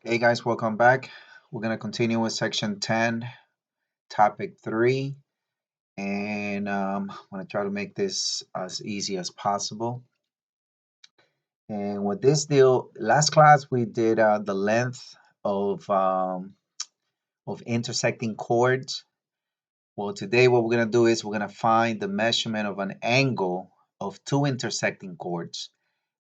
Hey guys, welcome back. We're going to continue with section 10, topic 3, and I'm going to try to make this as easy as possible. And with this deal, last class we did the length of intersecting chords. Well, today what we're going to do is we're going to find the measurement of an angle of two intersecting chords.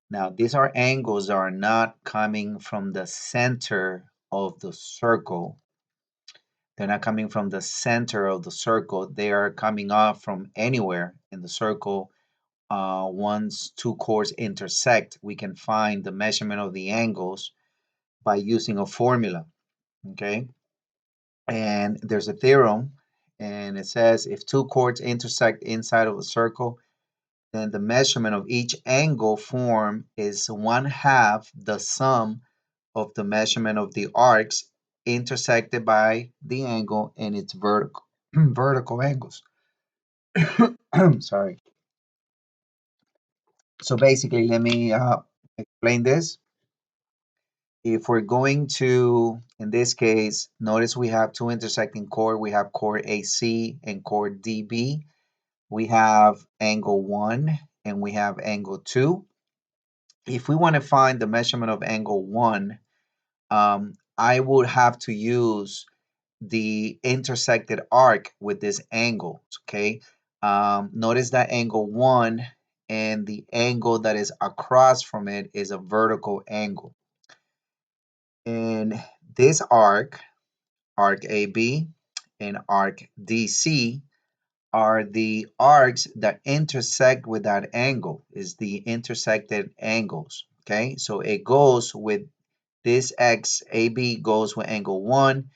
Now, these are angles that are not coming from the center of the circle. They're not coming from the center of the circle. They are coming off from anywhere in the circle. Once two chords intersect, we can find the measurement of the angles by using a formula, okay? And there's a theorem, and it says if two chords intersect inside of a circle, then the measurement of each angle formed is 1/2 the sum of the measurement of the arcs intersected by the angle and its vertical vertical angles. Sorry. So basically, let me explain this. If we're going to, in this case, notice we have two intersecting chord. We have chord AC and chord DB. We have angle 1 and we have angle 2. If we want to find the measurement of angle 1, I would have to use the intersected arc with this angle, okay? Notice that angle 1 and the angle that is across from it is a vertical angle. And this arc, arc AB and arc DC, are the arcs that intersect with that angle, is the intersected angles, okay? So it goes with this X, AB goes with angle 1,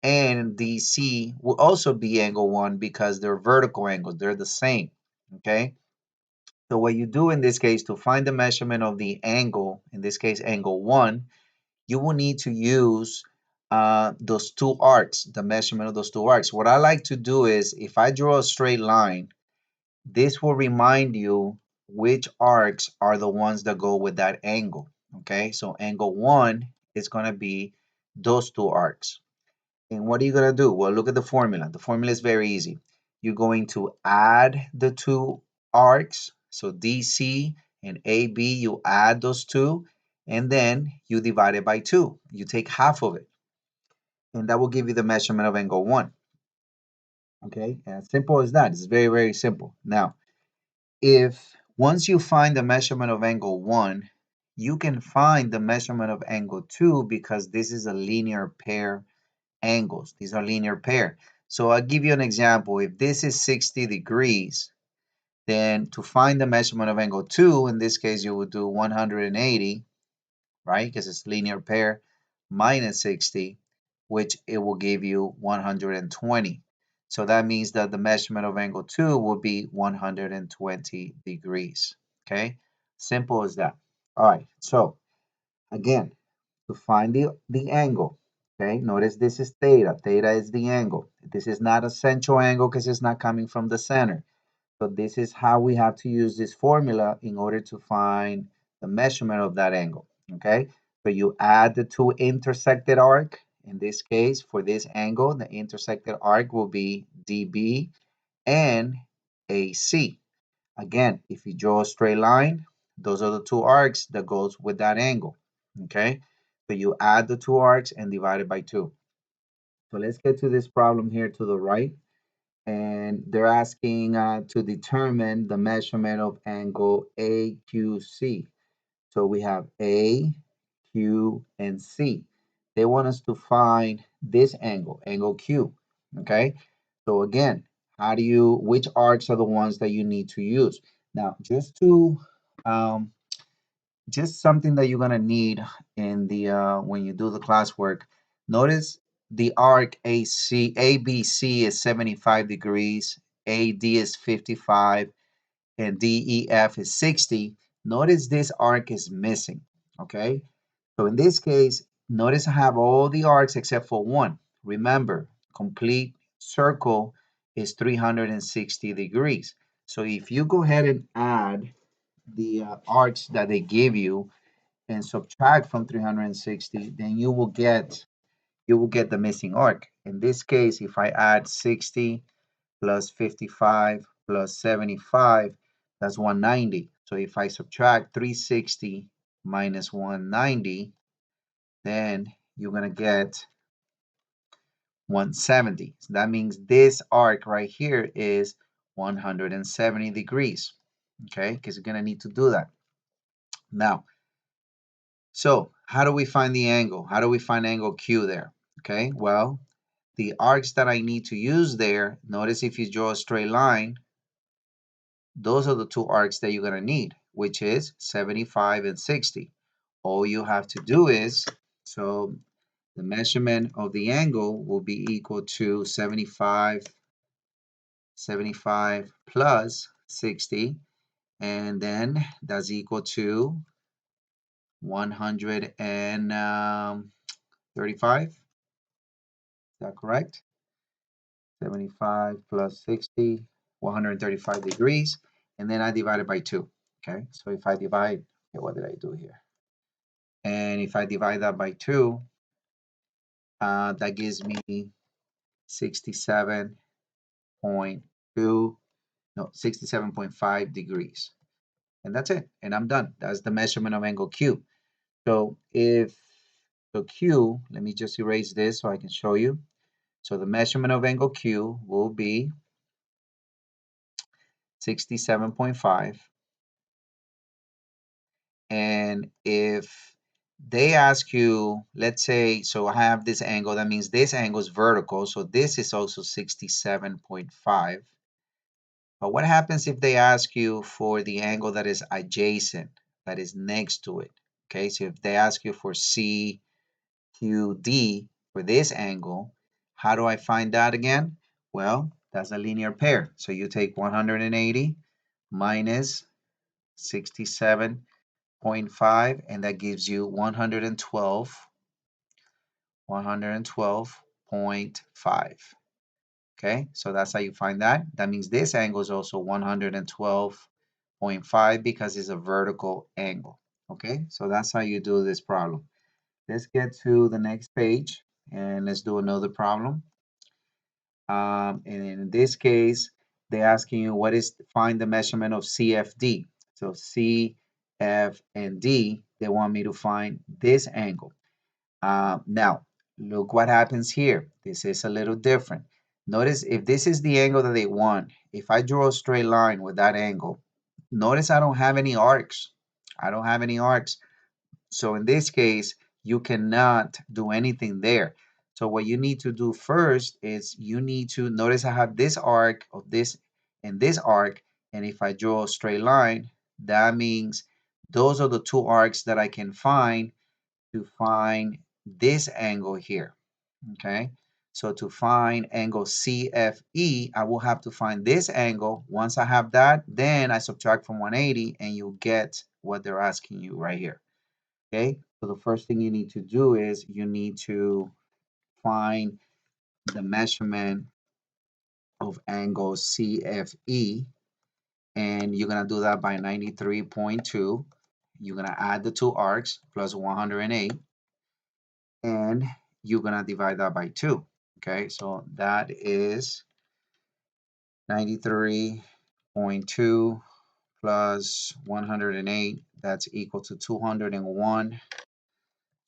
and DC will also be angle 1 because they're vertical angles. They're the same, okay? So what you do in this case to find the measurement of the angle, in this case angle 1, you will need to use those two arcs, the measurement of those two arcs. What I like to do is if I draw a straight line, this will remind you which arcs are the ones that go with that angle, okay? So angle 1 is going to be those two arcs. And what are you going to do? Well, look at the formula. The formula is very easy. You're going to add the two arcs. So DC and AB, you add those two, and then you divide it by 2. You take half of it, and that will give you the measurement of angle 1. Okay, as simple as that. It's very, very simple. Now, if once you find the measurement of angle 1, you can find the measurement of angle 2 because this is a linear pair angles. These are linear pair. So I'll give you an example. If this is 60 degrees, then to find the measurement of angle 2, in this case, you would do 180, right? Because it's linear pair minus 60, which it will give you 120. So that means that the measurement of angle 2 will be 120 degrees. Okay? Simple as that. All right. So again, to find the angle. Okay, notice this is theta. Theta is the angle. This is not a central angle because it's not coming from the center. So this is how we have to use this formula in order to find the measurement of that angle. Okay, so you add the two intersected arc. In this case, for this angle, the intersected arc will be DB and AC. Again, if you draw a straight line, those are the two arcs that goes with that angle, okay? So you add the two arcs and divide it by 2. So let's get to this problem here to the right. And they're asking to determine the measurement of angle AQC. So we have A, Q, and C. They want us to find this angle, angle Q, okay? So again, which arcs are the ones that you need to use? Now, um, just something that you're gonna need in the when you do the classwork, notice the arc ABC is 75 degrees, AD is 55, and DEF is 60. Notice this arc is missing, okay? So in this case, notice I have all the arcs except for one. Remember, complete circle is 360 degrees. So if you go ahead and add the arcs that they give you, and subtract from 360, then you will get the missing arc. In this case, if I add 60 plus 55 plus 75, that's 190. So if I subtract 360 minus 190, then you're going to get 170. So that means this arc right here is 170 degrees, okay? Because you're going to need to do that. Now, so how do we find the angle? How do we find angle Q there? Okay, well, the arcs that I need to use there, notice if you draw a straight line, those are the two arcs that you're going to need, which is 75 and 60. All you have to do is, so the measurement of the angle will be equal to 75 plus 60, and then that's equal to 135. Is that correct? 75 plus 60, 135 degrees, and then I divide it by 2. Okay, so if I divide, okay, what did I do here? And if I divide that by 2, that gives me 67.2, no, 67.5 degrees. And that's it. And I'm done. That's the measurement of angle Q. So if so Q, let me just erase this so I can show you. So the measurement of angle Q will be 67.5. And if they ask you, let's say, so I have this angle, that means this angle is vertical. So this is also 67.5. But what happens if they ask you for the angle that is adjacent, that is next to it? Okay, so if they ask you for CQD for this angle, how do I find that again? Well, that's a linear pair. So you take 180 minus 67.5, and that gives you 112.5. Okay, so that's how you find that. That means this angle is also 112.5 because it's a vertical angle. Okay, so that's how you do this problem. Let's get to the next page and let's do another problem. And in this case, they're asking you find the measurement of CFD. So C, F, and D, they want me to find this angle. Now, look what happens here. This is a little different. Notice if this is the angle that they want, if I draw a straight line with that angle, notice I don't have any arcs. I don't have any arcs. So in this case, you cannot do anything there. So what you need to do first is you need to notice I have this arc of this and this arc. And if I draw a straight line, that means those are the two arcs that I can find to find this angle here. Okay. So to find angle CFE, I will have to find this angle. Once I have that, then I subtract from 180 and you get what they're asking you right here. Okay, so the first thing you need to do is you need to find the measurement of angle CFE, and you're going to do that by 93.2. You're going to add the two arcs plus 108, and you're going to divide that by 2. Okay, so that is 93.2 plus 108. That's equal to 201.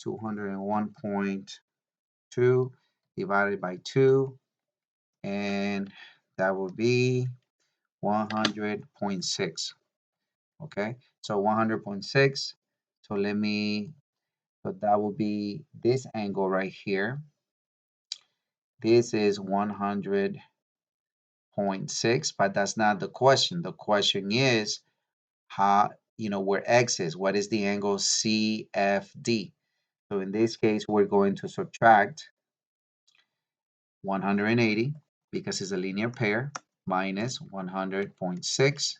201.2 divided by 2, and that will be 100.6. Okay, so 100.6. So that will be this angle right here. This is 100.6, but that's not the question. The question is where X is. What is the angle CFD? So in this case, we're going to subtract 180 because it's a linear pair minus 100.6,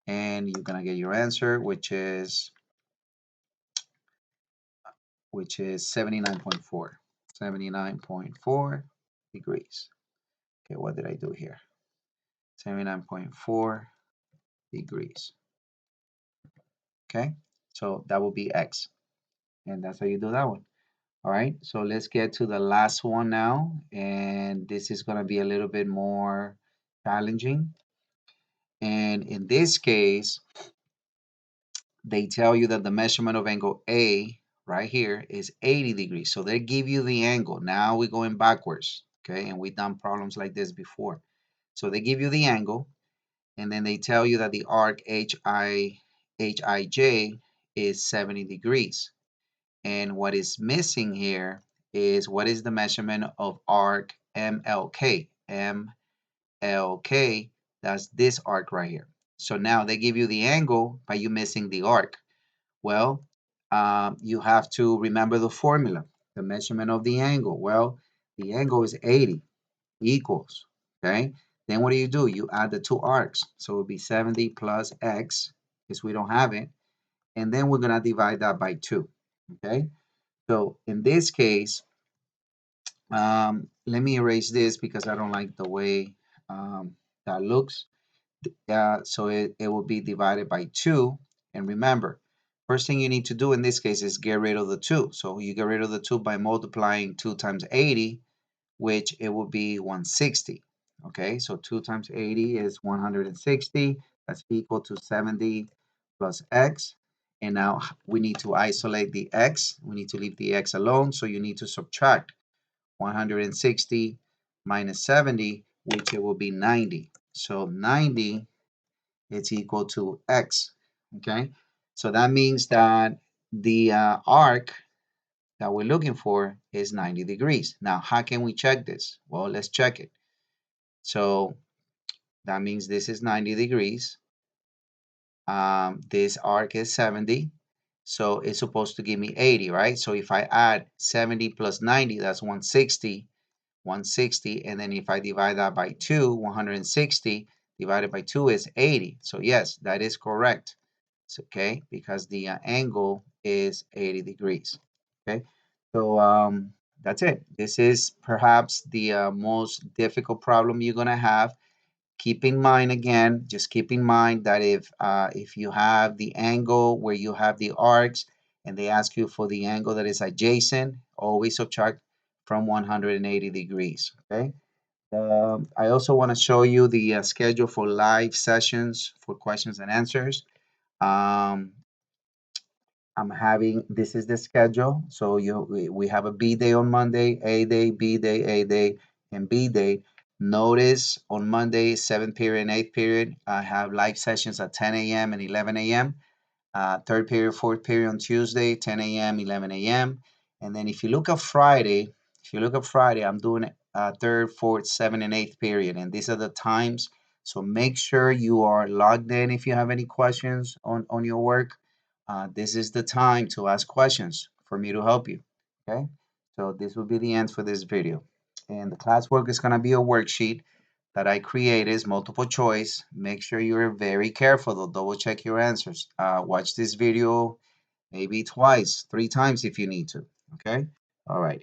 and you're gonna get your answer, which is 79.4 degrees. Okay, what did I do here? 79.4 degrees. Okay, so that will be X. And that's how you do that one. All right, so let's get to the last one now. And this is going to be a little bit more challenging. And in this case, they tell you that the measurement of angle A right here is 80 degrees. So they give you the angle. Now we're going backwards. Okay, and we've done problems like this before. So they give you the angle, and then they tell you that the arc HIJ is 70 degrees. And what is missing here is what is the measurement of arc MLK. MLK, that's this arc right here. So now they give you the angle, but you're missing the arc. Well, you have to remember the formula, the measurement of the angle. Well, the angle is 80 equals, okay? Then what do? You add the two arcs. So it would be 70 plus x, because we don't have it. And then we're going to divide that by 2, okay? So in this case, let me erase this because I don't like the way that looks. So it will be divided by 2. And remember, first thing you need to do in this case is get rid of the 2. So you get rid of the 2 by multiplying 2 times 80, which it will be 160. Okay, so 2 times 80 is 160. That's equal to 70 plus x. And now we need to isolate the x. We need to leave the x alone. So you need to subtract 160 minus 70, which it will be 90. So 90 is equal to x. Okay, so that means that the arc that we're looking for is 90 degrees. Now, how can we check this? Well, let's check it. So that means this is 90 degrees. This arc is 70. So it's supposed to give me 80, right? So if I add 70 plus 90, that's 160. 160. And then if I divide that by 2, 160 divided by 2 is 80. So yes, that is correct. It's okay, because the angle is 80 degrees. Okay, so that's it. This is perhaps the most difficult problem you're gonna have. Keep in mind, again, just keep in mind that if you have the angle where you have the arcs and they ask you for the angle that is adjacent, always subtract from 180 degrees. Okay. I also want to show you the schedule for live sessions for questions and answers. Um, I'm having, this is the schedule. So we have a B day on Monday, A day, B day, A day, and B day. Notice on Monday, 7th period and 8th period, I have live sessions at 10 a.m. and 11 a.m. Third period, fourth period on Tuesday, 10 a.m., 11 a.m. And then if you look at Friday, I'm doing third, fourth, seventh, and eighth period. And these are the times. So make sure you are logged in if you have any questions on your work. This is the time to ask questions for me to help you. Okay. So this will be the end for this video. And the classwork is going to be a worksheet that I create is multiple choice. Make sure you're very careful though. Double check your answers. Watch this video maybe twice, 3 times if you need to. Okay. All right.